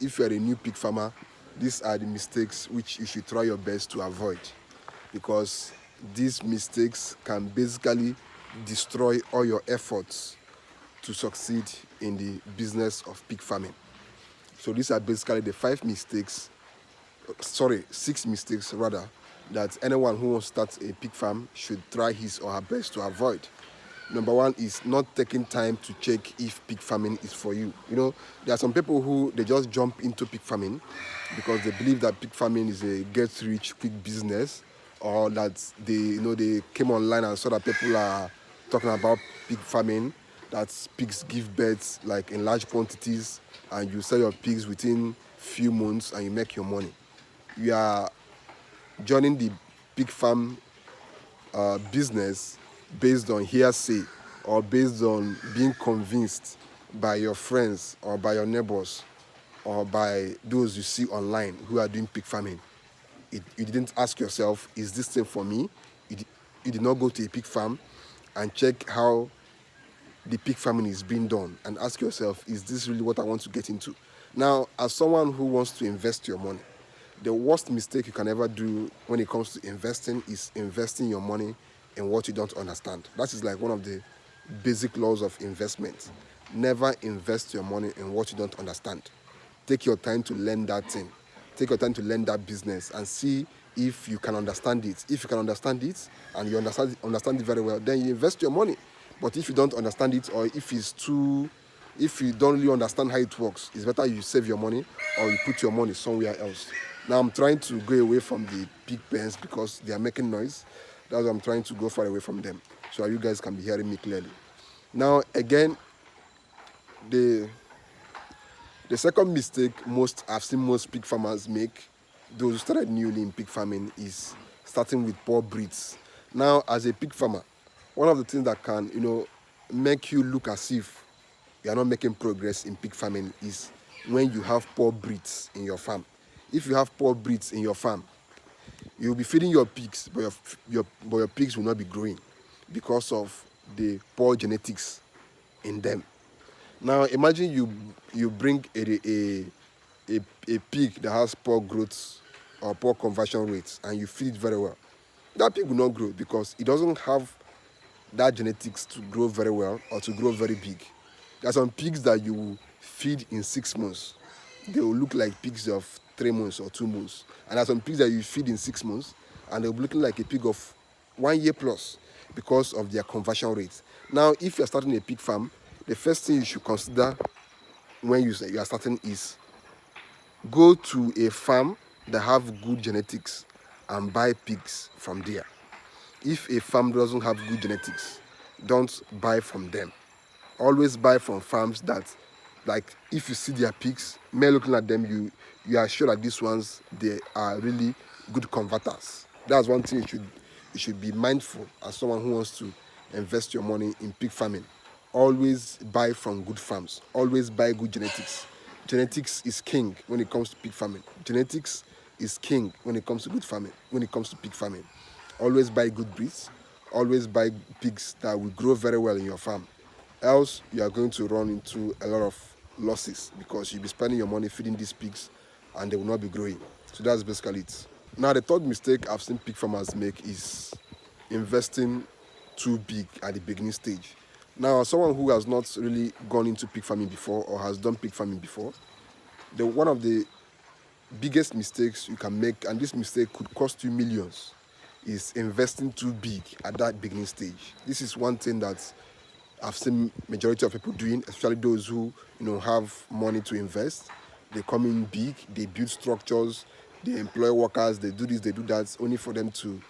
if you're a new pig farmer, these are the mistakes which you should try your best to avoid, because these mistakes can basically destroy all your efforts to succeed in the business of pig farming. So these are basically the 6 mistakes rather, that anyone who wants to start a pig farm should try his or her best to avoid. Number one is not taking time to check if pig farming is for you. There are some people who they just jump into pig farming because they believe that pig farming is a get rich quick business, or that they came online and saw that people are talking about pig farming, that pigs give birth like in large quantities, and you sell your pigs within few months and you make your money. You are joining the pig farm business based on hearsay, or based on being convinced by your friends or by your neighbors or by those you see online who are doing pig farming. You didn't ask yourself, is this thing for me? You did not go to a pig farm and check how the pig farming is being done and ask yourself, is this really what I want to get into? Now, as someone who wants to invest your money, the worst mistake you can ever do when it comes to investing is investing your money in what you don't understand. That is like one of the basic laws of investment. Never invest your money in what you don't understand. Take your time to learn that thing. Take your time to learn that business and see if you can understand it. If you can understand it and you understand it very well, then you invest your money. But if you don't understand it, or if you don't really understand how it works, it's better you save your money or you put your money somewhere else. Now I'm trying to go away from the pig pens because they are making noise. That's why I'm trying to go far away from them, so you guys can be hearing me clearly. Now again, the second mistake I've seen most pig farmers make, those who started newly in pig farming, is starting with poor breeds. Now, as a pig farmer, one of the things that can, make you look as if you are not making progress in pig farming is when you have poor breeds in your farm. If you have poor breeds in your farm, you'll be feeding your pigs, but your pigs will not be growing because of the poor genetics in them. Now imagine you bring a pig that has poor growth or poor conversion rates, and you feed it very well. That pig will not grow because it doesn't have that genetics to grow very well or to grow very big. There are some pigs that you will feed in 6 months. They will look like pigs of 3 months or 2 months. And there are some pigs that you feed in 6 months and they'll be looking like a pig of 1 year plus because of their conversion rates. Now, if you're starting a pig farm, the first thing you should consider when you are starting is go to a farm that have good genetics and buy pigs from there. If a farm doesn't have good genetics, don't buy from them. Always buy from farms that, like, if you see their pigs, mere looking at them, you are sure that these ones, they are really good converters. That's one thing you should be mindful as someone who wants to invest your money in pig farming. Always buy from good farms. Always buy good genetics. Genetics is king when it comes to pig farming. Genetics is king when it comes to good farming. When it comes to pig farming, always buy good breeds. Always buy pigs that will grow very well in your farm. Else, you are going to run into a lot of losses because you'll be spending your money feeding these pigs and they will not be growing. So that's basically it. Now, the third mistake I've seen pig farmers make is investing too big at the beginning stage. Now, as someone who has not really gone into pig farming before or has done pig farming before, one of the biggest mistakes you can make, and this mistake could cost you millions, is investing too big at that beginning stage. This is one thing that I've seen majority of people doing, especially those who have money to invest. They come in big, they build structures, they employ workers, they do this, they do that, only for them to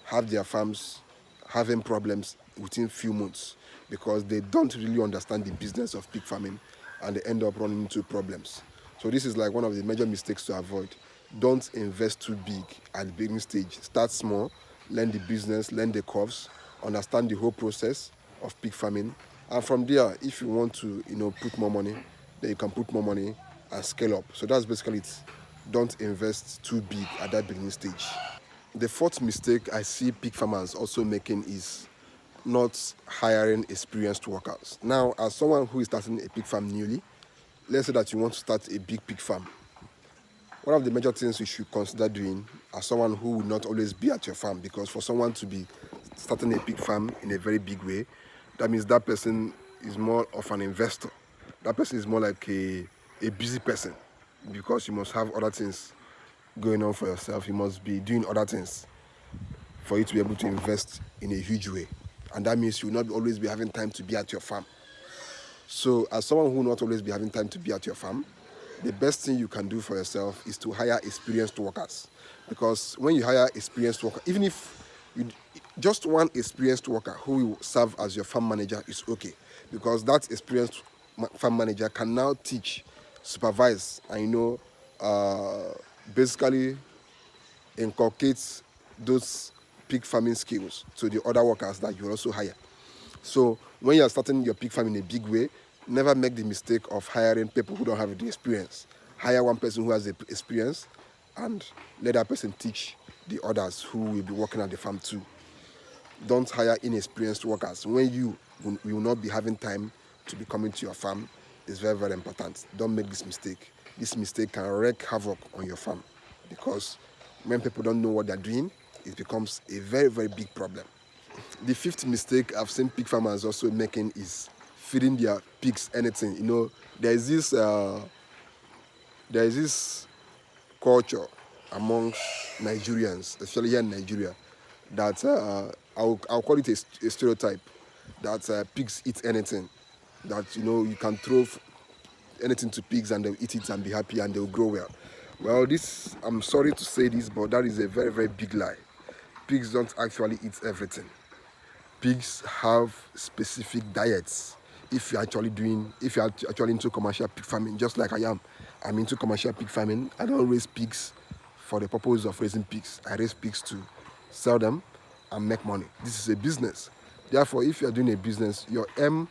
have their farms having problems within few months because they don't really understand the business of pig farming and they end up running into problems. So this is like one of the major mistakes to avoid. Don't invest too big at the beginning stage. Start small, learn the business, learn the curves, understand the whole process of pig farming, and from there, if you want to put more money, then you can put more money and scale up. So that's basically it. Don't invest too big at that beginning stage. The fourth mistake I see pig farmers also making is not hiring experienced workers. Now, as someone who is starting a pig farm newly, let's say that you want to start a big pig farm, one of the major things you should consider doing as someone who will not always be at your farm, because for someone to be starting a pig farm in a very big way, that means that person is more of an investor. That person is more like a busy person, because you must have other things going on for yourself. You must be doing other things for you to be able to invest in a huge way. And that means you will not always be having time to be at your farm. So as someone who will not always be having time to be at your farm, the best thing you can do for yourself is to hire experienced workers. Because when you hire experienced workers, even if you just one experienced worker who will serve as your farm manager is okay, because that experienced farm manager can now teach, supervise, and basically inculcate those pig farming skills to the other workers that you also hire. So when you are starting your pig farm in a big way, never make the mistake of hiring people who don't have the experience. Hire one person who has the experience and let that person teach the others who will be working at the farm too. Don't hire inexperienced workers. When you will not be having time to be coming to your farm, it's very, very important. Don't make this mistake. This mistake can wreak havoc on your farm, because when people don't know what they're doing, it becomes a very, very big problem. The fifth mistake I've seen pig farmers also making is feeding their pigs anything. There is this culture amongst Nigerians, especially here in Nigeria, that I'll call it a stereotype, that pigs eat anything. That you can throw anything to pigs and they'll eat it and be happy and they'll grow well. Well, I'm sorry to say this, but that is a very, very big lie. Pigs don't actually eat everything. Pigs have specific diets. If you're actually into commercial pig farming, just like I'm into commercial pig farming. I don't raise pigs for the purpose of raising pigs. I raise pigs to sell them and make money. This is a business. Therefore, if you're doing a business, your aim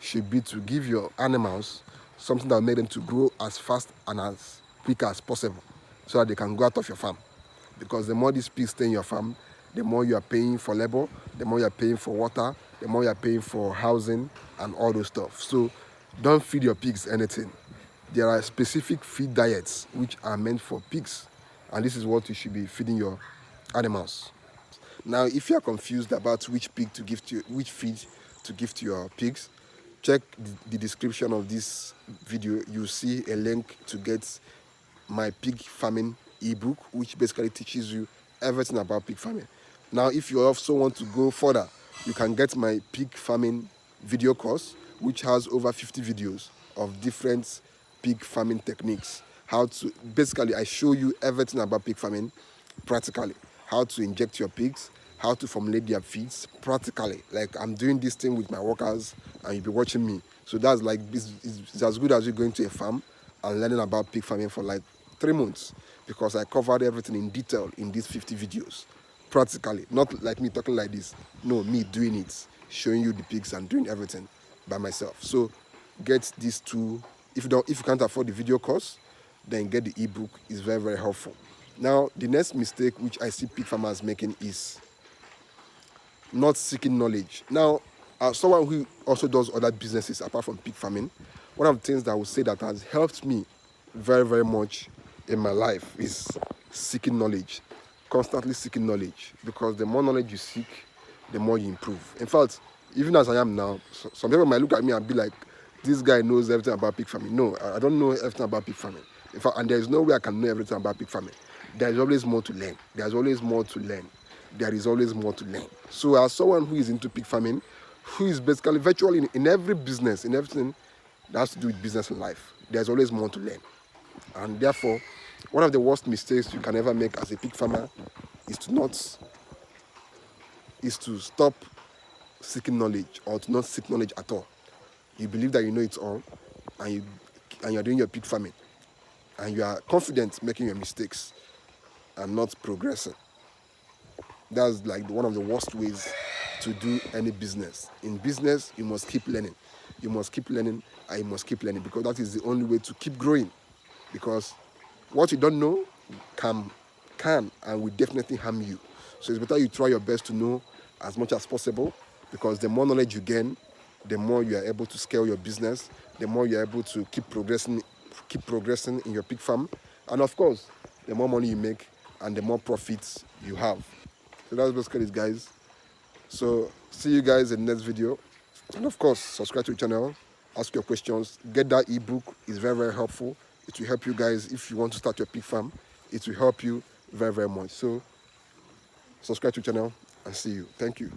should be to give your animals something that will make them to grow as fast and as quick as possible, so that they can go out of your farm. Because the more these pigs stay in your farm, the more you are paying for labor, the more you are paying for water, the more you are paying for housing and all those stuff. So don't feed your pigs anything. There are specific feed diets which are meant for pigs, and this is what you should be feeding your animals. Now, if you are confused about which feed to give to your pigs, check the description of this video. You see a link to get my pig farming ebook, which basically teaches you everything about pig farming. Now, if you also want to go further, you can get my pig farming video course, which has over 50 videos of different pig farming techniques. Basically, I show you everything about pig farming practically. How to inject your pigs, how to formulate their feeds practically. Like, I'm doing this thing with my workers and you'll be watching me. So that's like, it's as good as you going to a farm and learning about pig farming for like 3 months, because I covered everything in detail in these 50 videos. Practically, not like me talking like this. No, me doing it, showing you the pigs and doing everything by myself. So get these two. If you can't afford the video course, then get the ebook. It's very, very helpful. Now, the next mistake which I see pig farmers making is not seeking knowledge. Now, as someone who also does other businesses apart from pig farming, one of the things that I would say that has helped me very, very much in my life is seeking knowledge. Constantly seeking knowledge, because the more knowledge you seek, the more you improve. In fact, even as I am now, some people might look at me and be like, this guy knows everything about pig farming. No, I don't know everything about pig farming. In fact, and there is no way I can know everything about pig farming. There is always more to learn. There's always more to learn. There is always more to learn. So as someone who is into pig farming, who is basically virtually in every business, in everything that has to do with business in life, there's always more to learn. And therefore, one of the worst mistakes you can ever make as a pig farmer is to stop seeking knowledge, or to not seek knowledge at all. You believe that you know it all, and you're doing your pig farming, and you are confident making your mistakes and not progressing. That's like one of the worst ways to do any business. In business, you must keep learning. You must keep learning, and you must keep learning, because that is the only way to keep growing. Because what you don't know can and will definitely harm you. So it's better you try your best to know as much as possible, because the more knowledge you gain, the more you are able to scale your business, the more you are able to keep progressing keep progressing in your pig farm. And of course, the more money you make and the more profits you have. So that's basically it, guys. So see you guys in the next video. And of course, subscribe to the channel, ask your questions, get that ebook. It's very, very helpful. It will help you guys if you want to start your pig farm. It will help you very, very much. So subscribe to the channel and see you. Thank you.